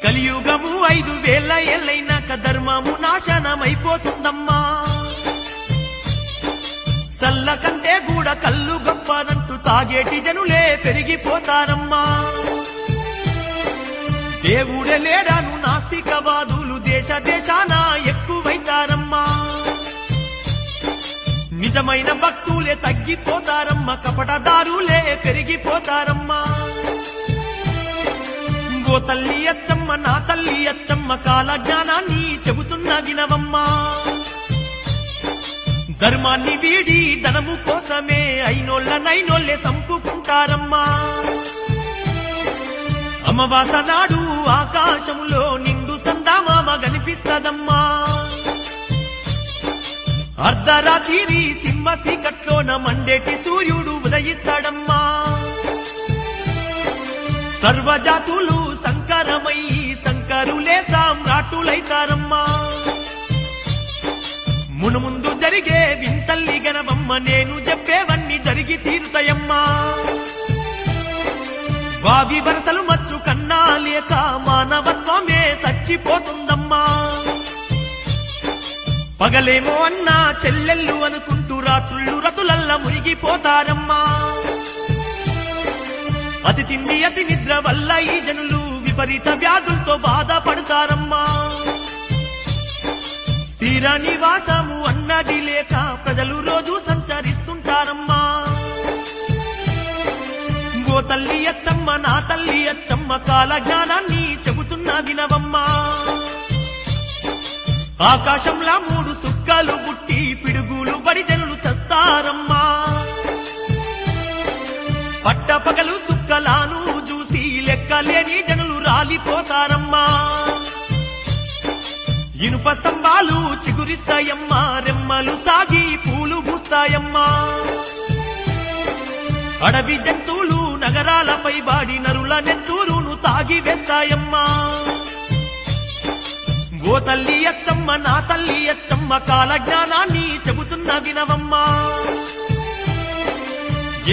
కలియుగము 5000 ఏళ్ళైనాక ధర్మము నాశనమైపోతుందమ్మా. సల్ల కంటే కూడా కళ్ళు గొప్పదంటూ తాగేటి జనులే పెరిగిపోతారమ్మా. దేవుడే లేడాను నాస్తికవాదులు దేశ దేశాన ఎక్కువైతారమ్మా. నిజమైన భక్తులే తగ్గిపోతారమ్మా, కపటదారులే పెరిగిపోతారమ్మా. గో తల్లి అచ్చమ్మ నా తల్లి అచ్చమ్మ కాల జ్ఞానాన్ని చెబుతున్న వినవమ్మా. ధర్మాన్ని వీడి ధనము కోసమే అయినోళ్ళనైనోళ్ళే సంపుకుంటారమ్మా. అమావాస నాడు ఆకాశములో నిండు సందామామ కనిపిస్తదమ్మా. అర్ధరాత్రి సింహ సీకట్లోన మండేటి సూర్యుడు ఉదయిస్తాడమ్మా. సర్వజాతులు సంకరమై సంకరులే సామ్రాటులైతారమ్మా. మునుముందు జరిగే వింతల్లి గనవమ్మ నేను చెప్పేవన్నీ జరిగి తీరుతాయమ్మా. వావి వరసలు మచ్చు కన్నా లేక మానవత్వమే చచ్చిపోతుందమ్మా. పగలేమో అన్నా చెల్లెళ్ళు అనుకుంటూ రాత్రుళ్ళు రతులల్లా మునిగిపోతారమ్మా. అతి తిండి అతి నిద్ర వల్ల ఈ జనులు విపరీత వ్యాధులతో బాధపడతారమ్మా. స్థిర నివాసము అన్నది లేక ప్రజలు రోజు సంచరిస్తుంటారమ్మా. గో తల్లి అచ్చమ్మ నా తల్లి అచ్చమ్మ కాల జ్ఞానాన్ని చెబుతున్నా వినవమ్మా. ఆకాశంలా 3 సుక్కలు పుట్టి పిడుగులు బడి జనులు చస్తారమ్మా. పట్టపగలు సుక్కలాను చూసి లెక్కలేని జనులు రాలిపోతారమ్మా. ఇనుప స్తంభాలు చిగురిస్తాయమ్మా, రెమ్మలు సాగి పూలు పూస్తాయమ్మా. అడవి జంతువులు నగరాలపై బాడి నరుల నెత్తూరును తాగి వేస్తాయమ్మా. గో తల్లి అచ్చమ్మ నా తల్లి అచ్చమ్మ కాల జ్ఞానాన్ని చెబుతున్న వినవమ్మా.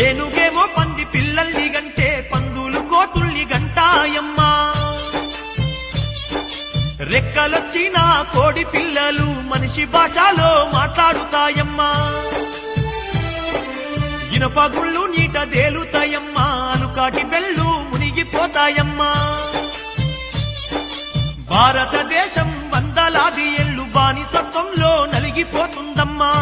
ఏనుగేమో పంది పిల్లల్ని గంటే పందులు కోతుల్ని గంటాయమ్మా. రెక్కలొచ్చిన కోడి పిల్లలు మనిషి భాషలో మాట్లాడుతాయమ్మా. ఇనపగుళ్ళు నీట తేలుతాయమ్మా, అలుకాటి బెళ్ళు మునిగిపోతాయమ్మా. భారతదేశం వందలాది ఏళ్ళు బానిసత్వంలో నలిగిపోతుందమ్మా.